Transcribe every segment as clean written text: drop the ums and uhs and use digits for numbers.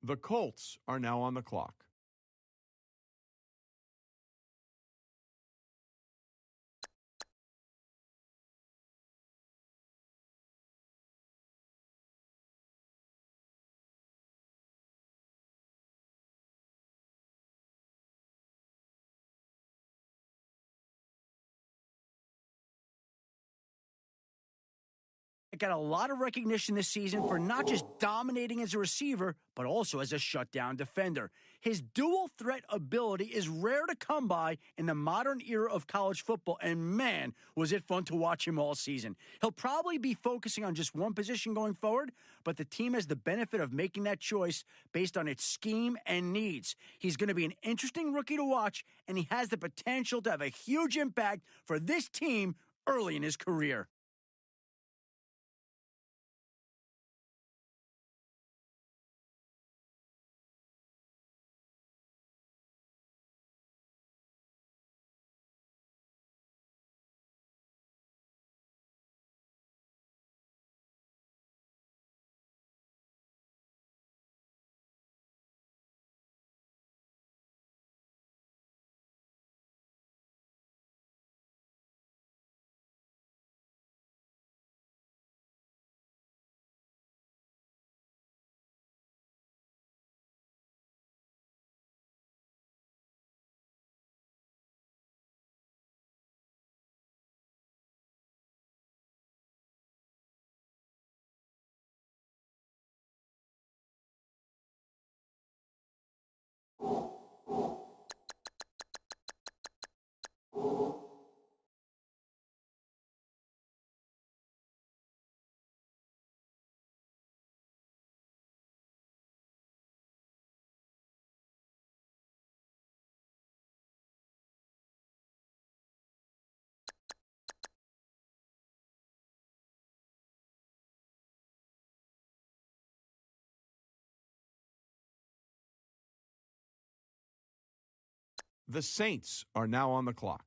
The Colts are now on the clock. Got a lot of recognition this season for not just dominating as a receiver, but also as a shutdown defender. His dual threat ability is rare to come by in the modern era of college football, and man, was it fun to watch him all season. He'll probably be focusing on just one position going forward, but the team has the benefit of making that choice based on its scheme and needs. He's going to be an interesting rookie to watch, and he has the potential to have a huge impact for this team early in his career. The Saints are now on the clock.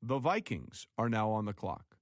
The Vikings are now on the clock.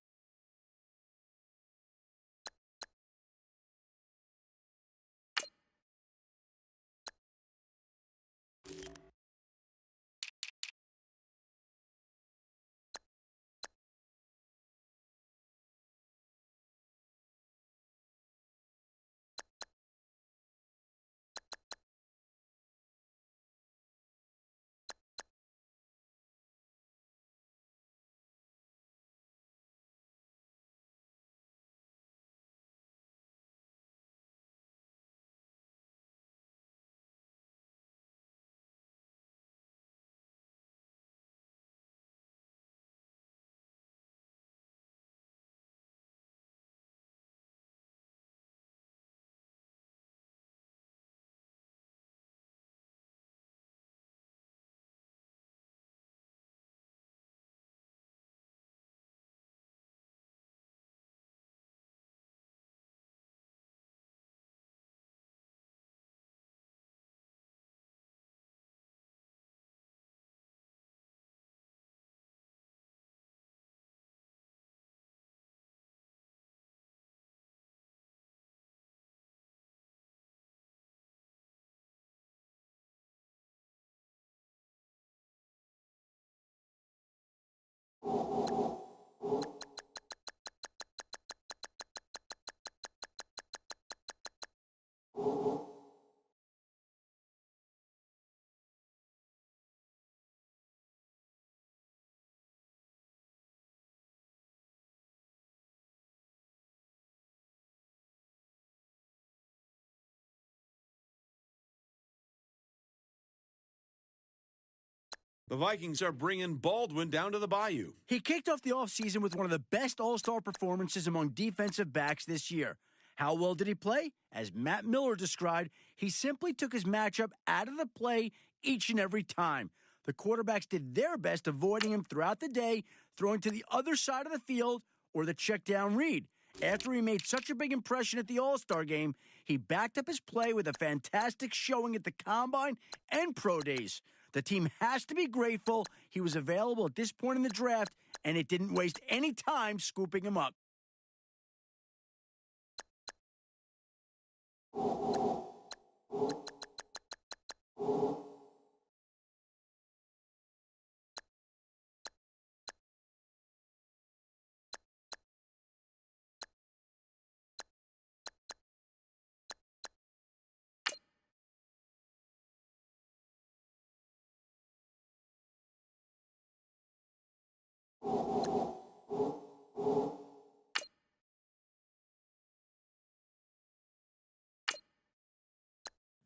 The Vikings are bringing Baldwin down to the bayou. He kicked off the offseason with one of the best all-star performances among defensive backs this year. How well did he play? As Matt Miller described, he simply took his matchup out of the play each and every time. The quarterbacks did their best avoiding him throughout the day, throwing to the other side of the field or the check down read. After he made such a big impression at the All-Star game, he backed up his play with a fantastic showing at the Combine and Pro Days. The team has to be grateful he was available at this point in the draft, and it didn't waste any time scooping him up.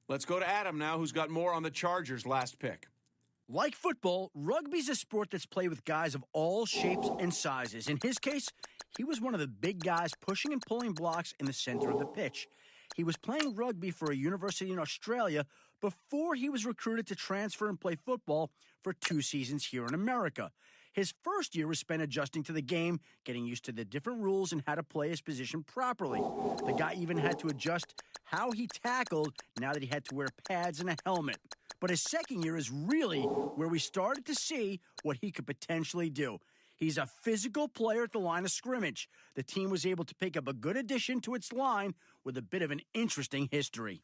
Let's go to Adam now, who's got more on the Chargers' last pick. Like football, rugby's a sport that's played with guys of all shapes and sizes. In his case, he was one of the big guys pushing and pulling blocks in the center of the pitch. He was playing rugby for a university in Australia before he was recruited to transfer and play football for 2 seasons here in America. His first year was spent adjusting to the game, getting used to the different rules and how to play his position properly. The guy even had to adjust how he tackled now that he had to wear pads and a helmet. But his second year is really where we started to see what he could potentially do. He's a physical player at the line of scrimmage. The team was able to pick up a good addition to its line with a bit of an interesting history.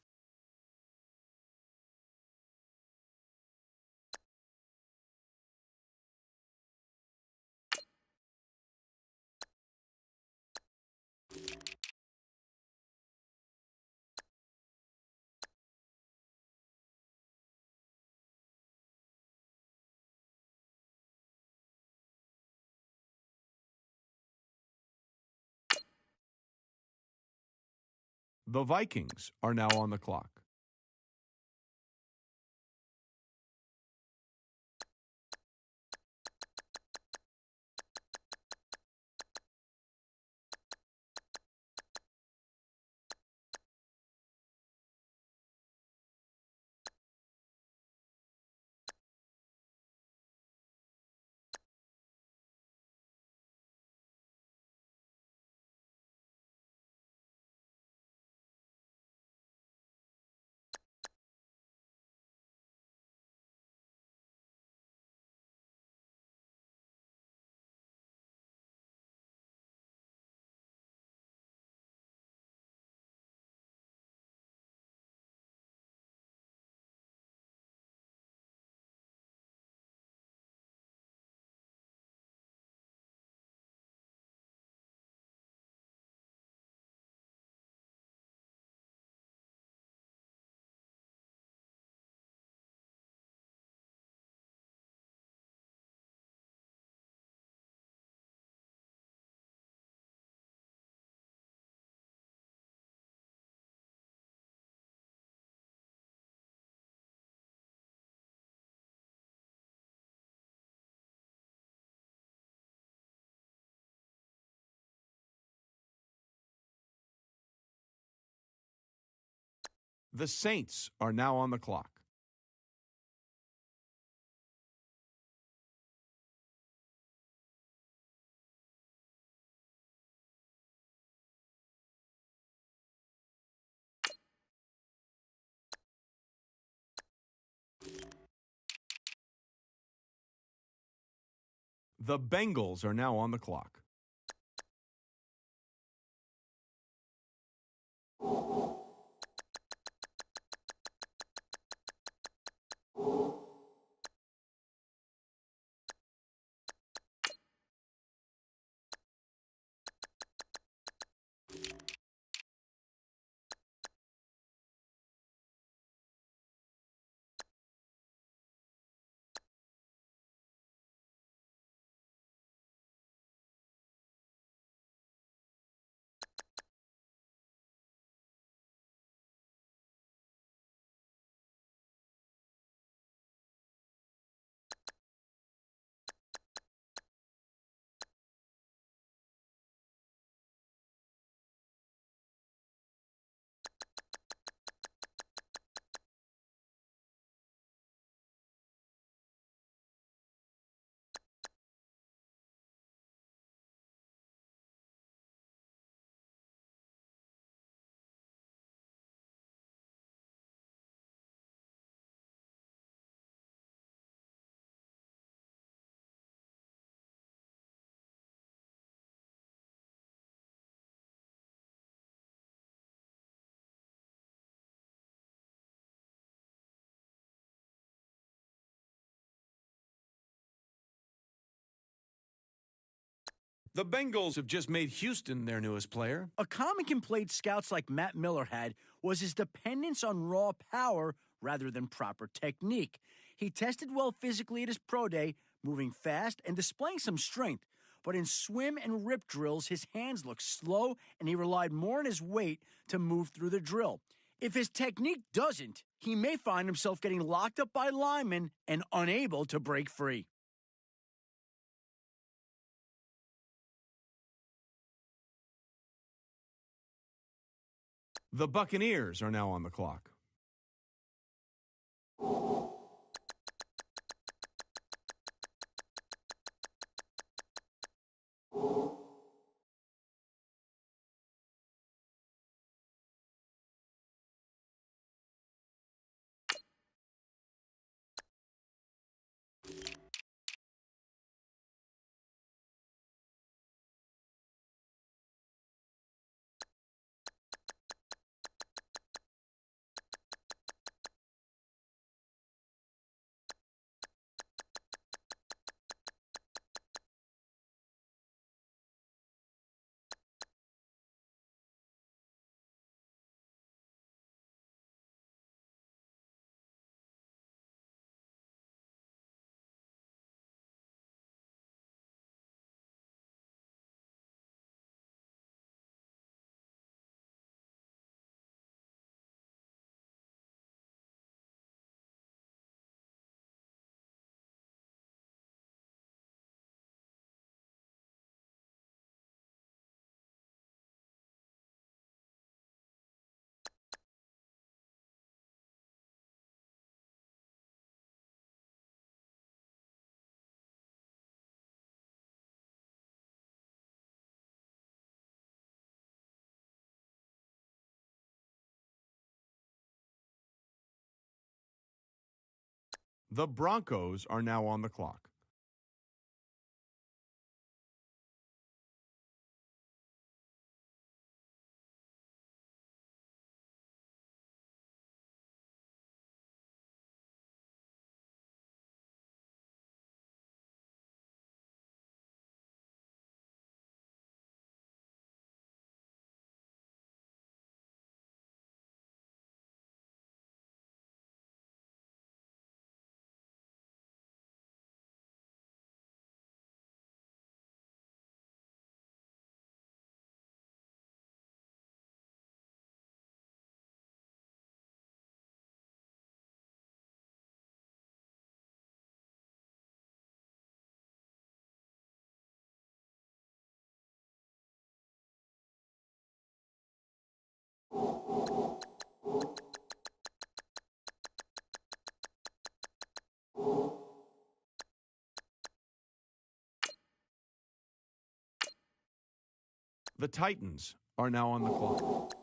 The Vikings are now on the clock. The Saints are now on the clock. The Bengals are now on the clock. The Bengals have just made Houston their newest player. A common complaint scouts like Matt Miller had was his dependence on raw power rather than proper technique. He tested well physically at his pro day, moving fast and displaying some strength. But in swim and rip drills, his hands looked slow and he relied more on his weight to move through the drill. If his technique doesn't, he may find himself getting locked up by linemen and unable to break free. The Buccaneers are now on the clock. The Broncos are now on the clock. The Titans are now on the clock.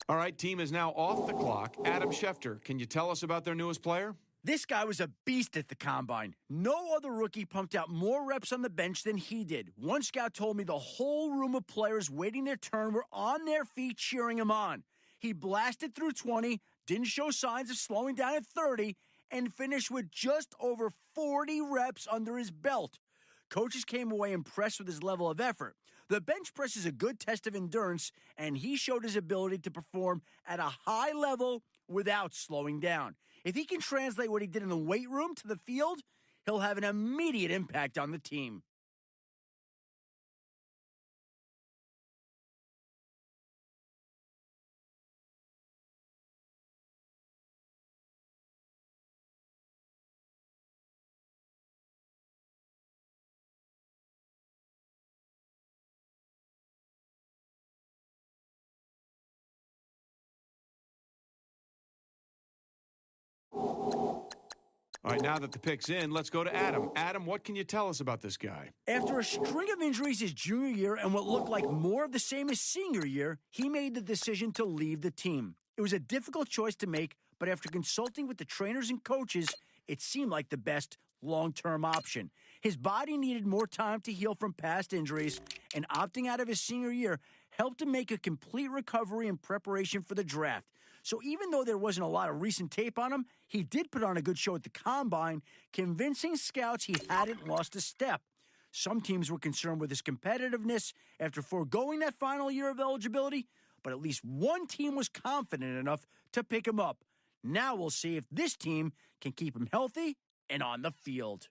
All right, team is now off the clock. Adam Schefter, can you tell us about their newest player? This guy was a beast at the combine. No other rookie pumped out more reps on the bench than he did. One scout told me the whole room of players waiting their turn were on their feet cheering him on. He blasted through 20, didn't show signs of slowing down at 30, and finished with just over 40 reps under his belt. Coaches came away impressed with his level of effort. The bench press is a good test of endurance, and he showed his ability to perform at a high level without slowing down. If he can translate what he did in the weight room to the field, he'll have an immediate impact on the team. All right, now that the pick's in, let's go to Adam. Adam, what can you tell us about this guy? After a string of injuries his junior year and what looked like more of the same his senior year, he made the decision to leave the team. It was a difficult choice to make, but after consulting with the trainers and coaches, it seemed like the best long-term option. His body needed more time to heal from past injuries, and opting out of his senior year helped him make a complete recovery in preparation for the draft. So even though there wasn't a lot of recent tape on him, he did put on a good show at the Combine, convincing scouts he hadn't lost a step. Some teams were concerned with his competitiveness after foregoing that final year of eligibility, but at least one team was confident enough to pick him up. Now we'll see if this team can keep him healthy and on the field.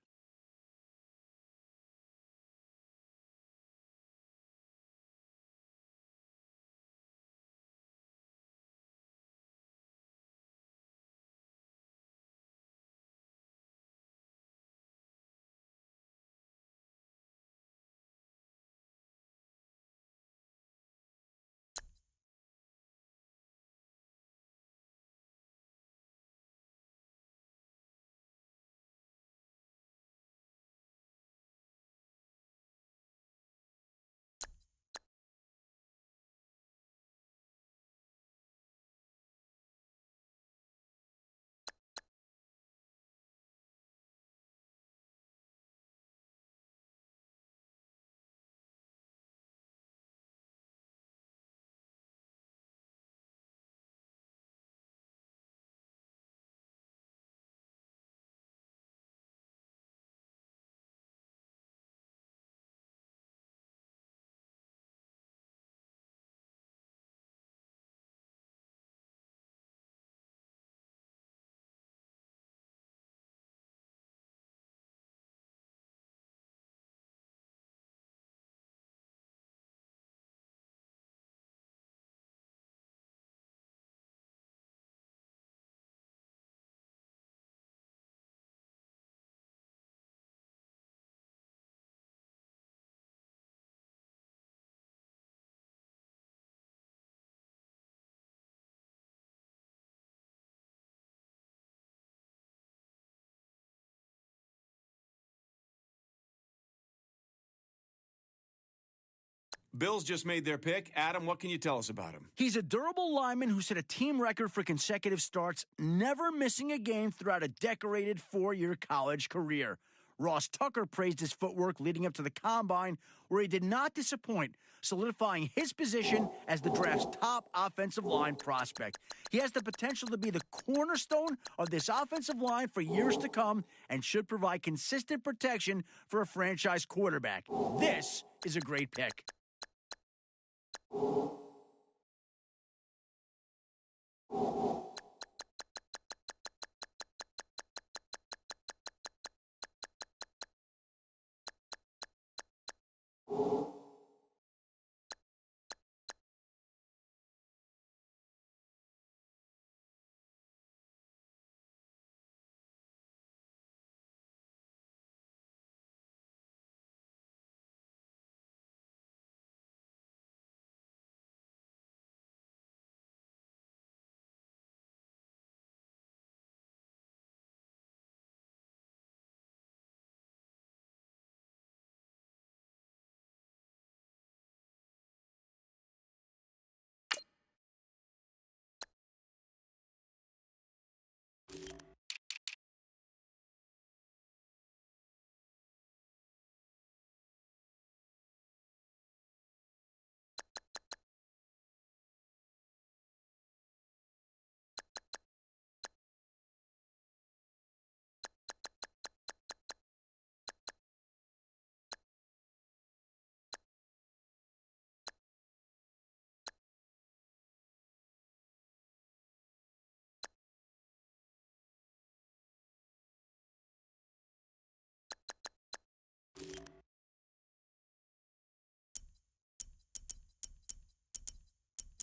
Bills just made their pick. Adam, what can you tell us about him? He's a durable lineman who set a team record for consecutive starts, never missing a game throughout a decorated 4-year college career. Ross Tucker praised his footwork leading up to the Combine, where he did not disappoint, solidifying his position as the draft's top offensive line prospect. He has the potential to be the cornerstone of this offensive line for years to come and should provide consistent protection for a franchise quarterback. This is a great pick.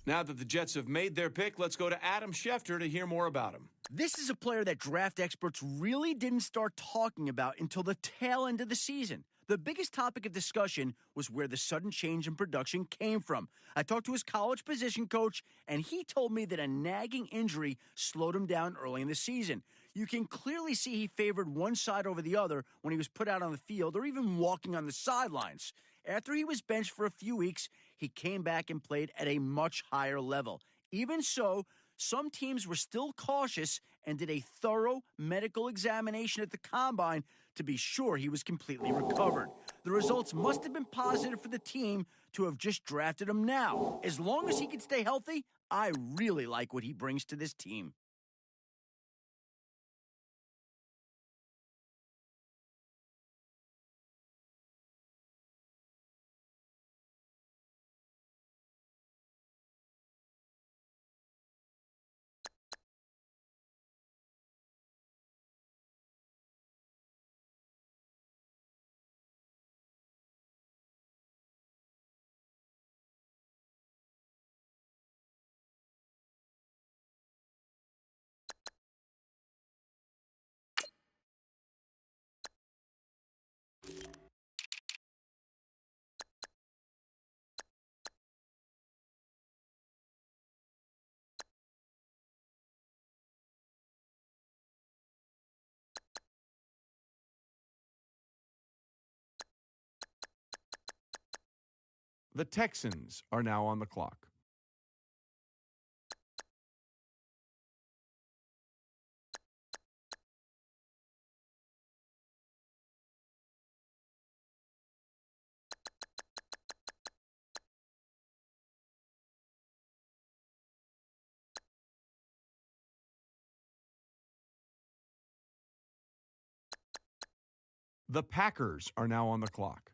Now that the Jets have made their pick, let's go to Adam Schefter to hear more about him. This is a player that draft experts really didn't start talking about until the tail end of the season. The biggest topic of discussion was where the sudden change in production came from. I talked to his college position coach, and he told me that a nagging injury slowed him down early in the season. You can clearly see he favored one side over the other when he was put out on the field or even walking on the sidelines. After he was benched for a few weeks, he came back and played at a much higher level. Even so, some teams were still cautious and did a thorough medical examination at the Combine to be sure he was completely recovered. The results must have been positive for the team to have just drafted him now. As long as he can stay healthy, I really like what he brings to this team. The Texans are now on the clock. The Packers are now on the clock.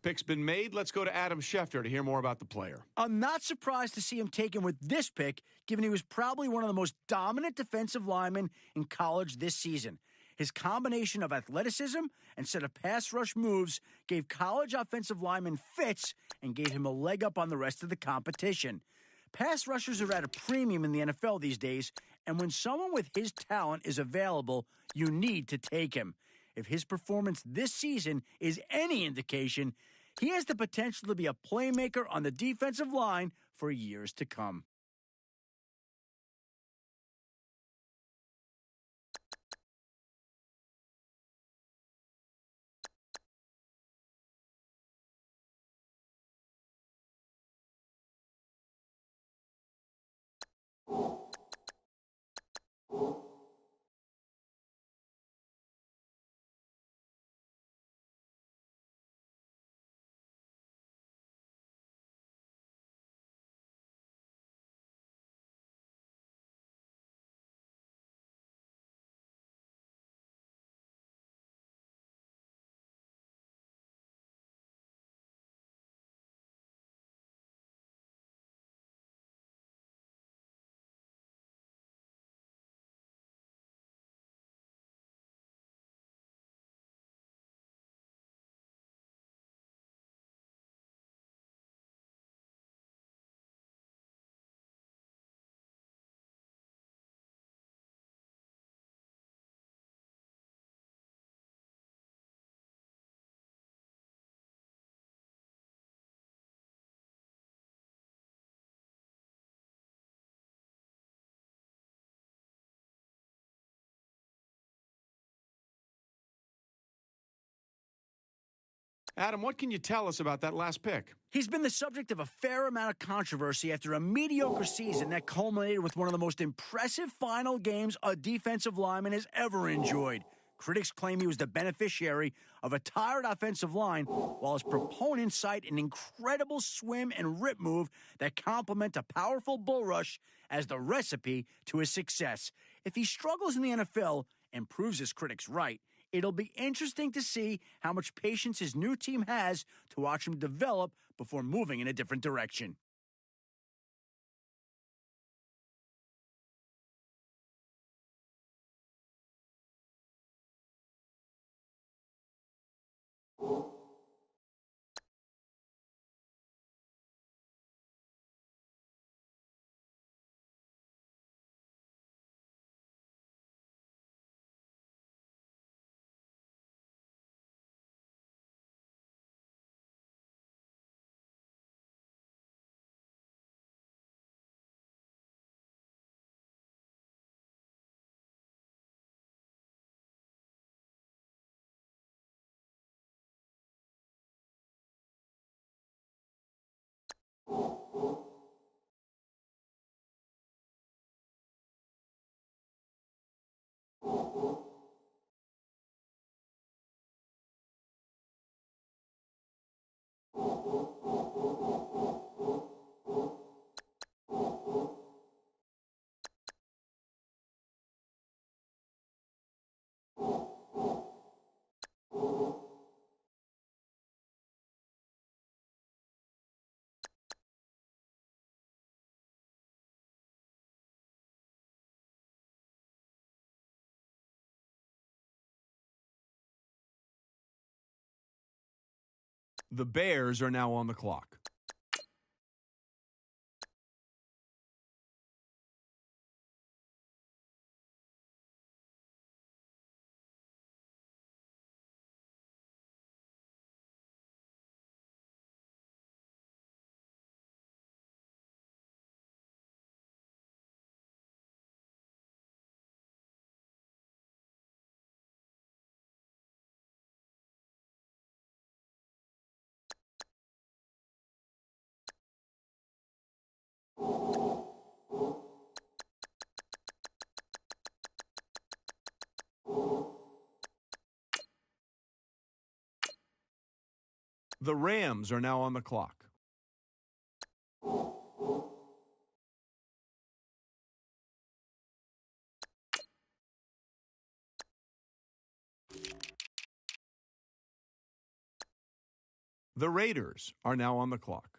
Pick's been made. Let's go to Adam Schefter to hear more about the player. I'm not surprised to see him taken with this pick, given he was probably one of the most dominant defensive linemen in college this season. His combination of athleticism and set of pass rush moves gave college offensive linemen fits and gave him a leg up on the rest of the competition. Pass rushers are at a premium in the NFL these days, and when someone with his talent is available, you need to take him. If his performance this season is any indication, he has the potential to be a playmaker on the defensive line for years to come. Adam, what can you tell us about that last pick? He's been the subject of a fair amount of controversy after a mediocre season that culminated with one of the most impressive final games a defensive lineman has ever enjoyed. Critics claim he was the beneficiary of a tired offensive line, while his proponents cite an incredible swim and rip move that complement a powerful bull rush as the recipe to his success. If he struggles in the NFL and proves his critics right, it'll be interesting to see how much patience his new team has to watch him develop before moving in a different direction. The Bears are now on the clock. The Rams are now on the clock. The Raiders are now on the clock.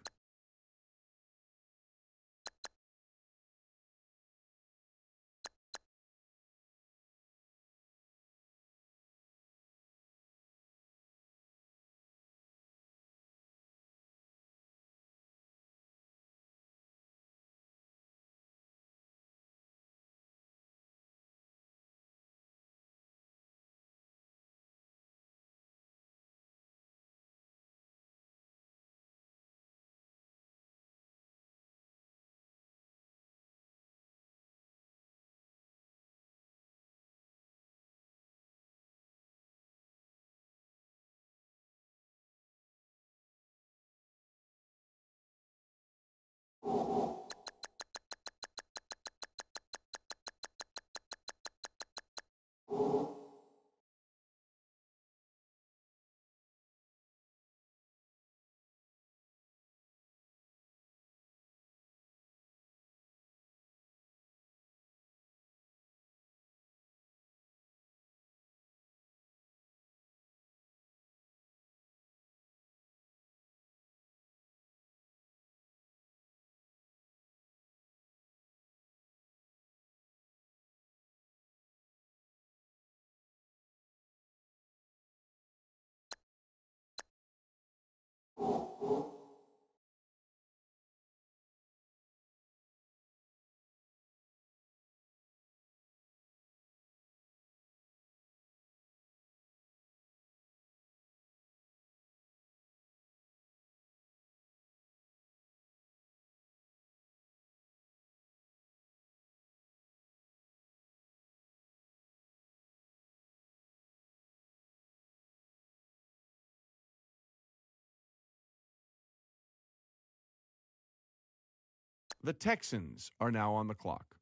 The Texans are now on the clock.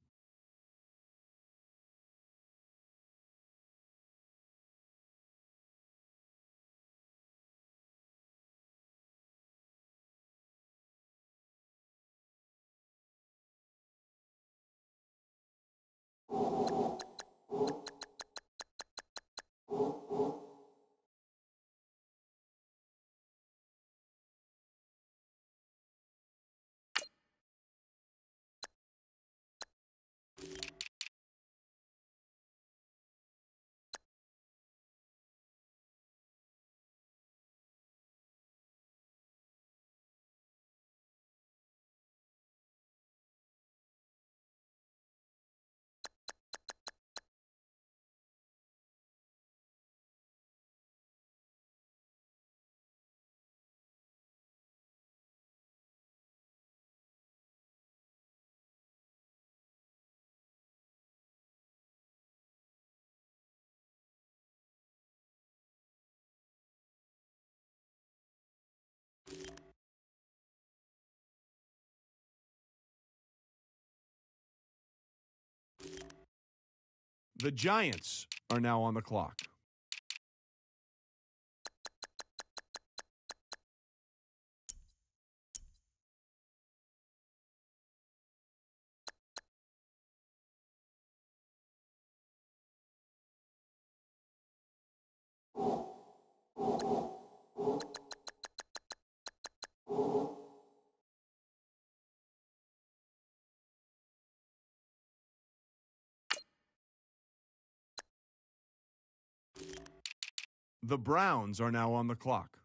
The Giants are now on the clock. The Browns are now on the clock.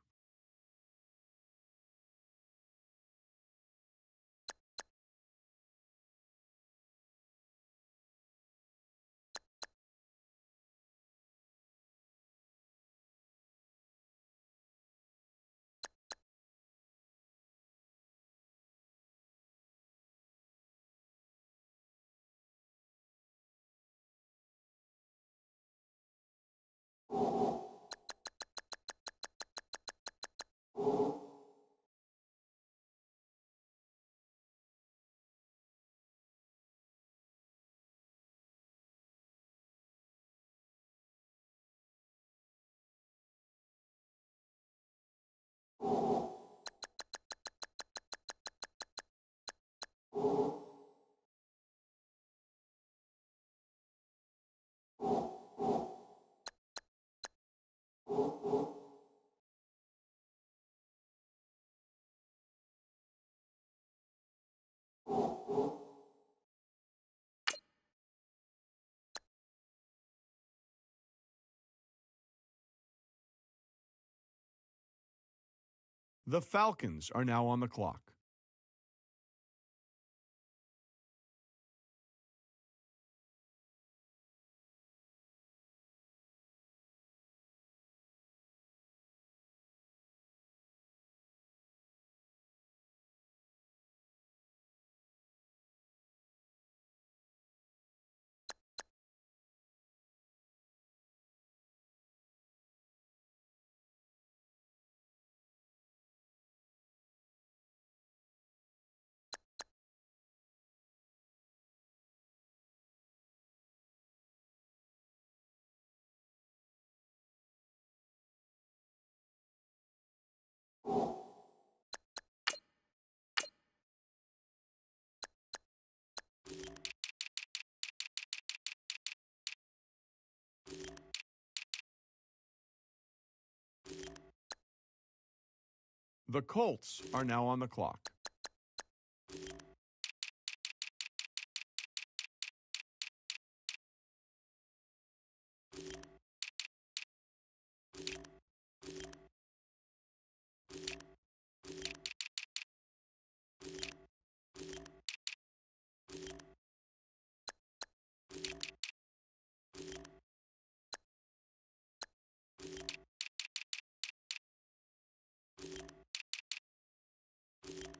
The Falcons are now on the clock. The Colts are now on the clock.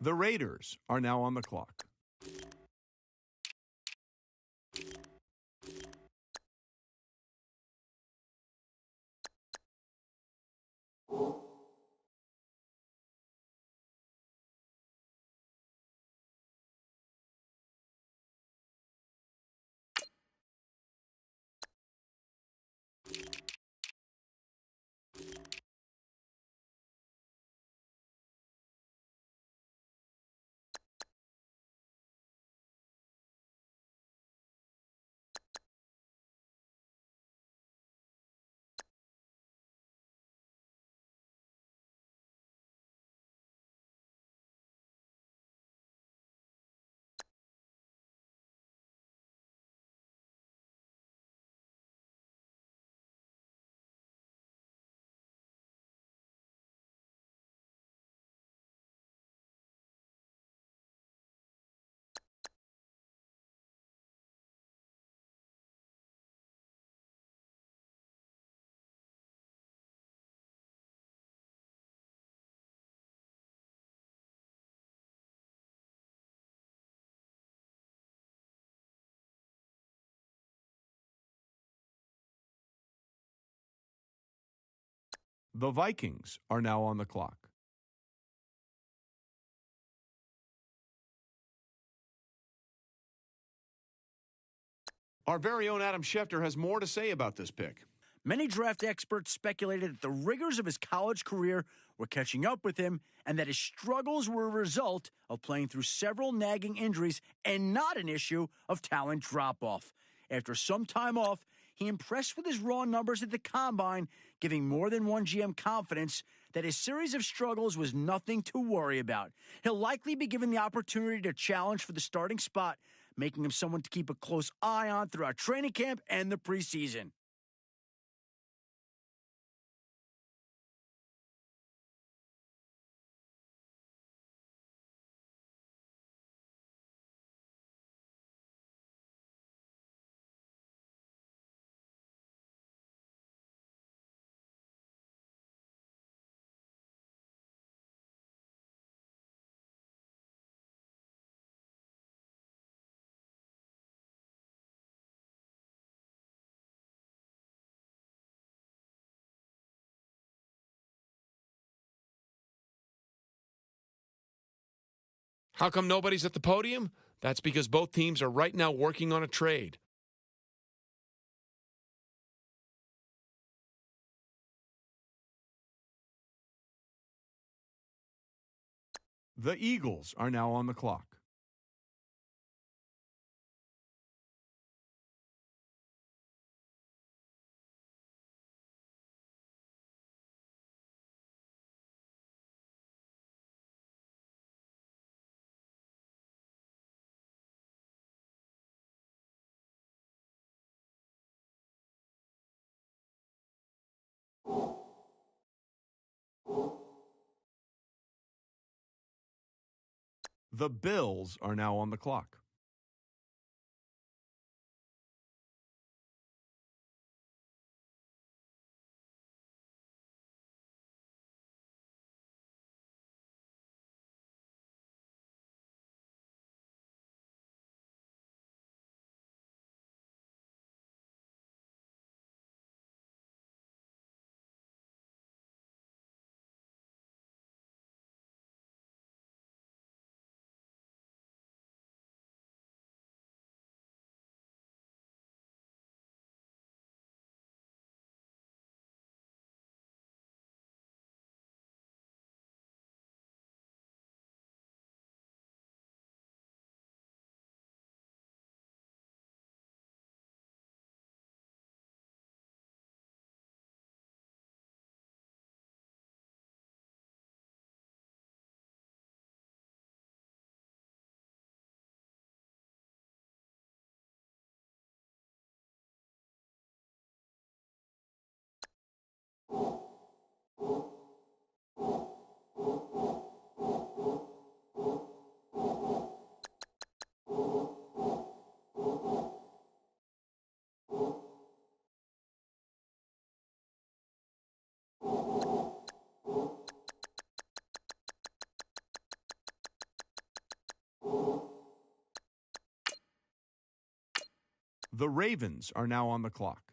The Raiders are now on the clock. The Vikings are now on the clock. Our very own Adam Schefter has more to say about this pick. Many draft experts speculated that the rigors of his college career were catching up with him and that his struggles were a result of playing through several nagging injuries and not an issue of talent drop-off. After some time off, he impressed with his raw numbers at the Combine, giving more than one GM confidence that his series of struggles was nothing to worry about. He'll likely be given the opportunity to challenge for the starting spot, making him someone to keep a close eye on throughout training camp and the preseason. How come nobody's at the podium? That's because both teams are right now working on a trade. The Eagles are now on the clock. The Bills are now on the clock. The Ravens are now on the clock.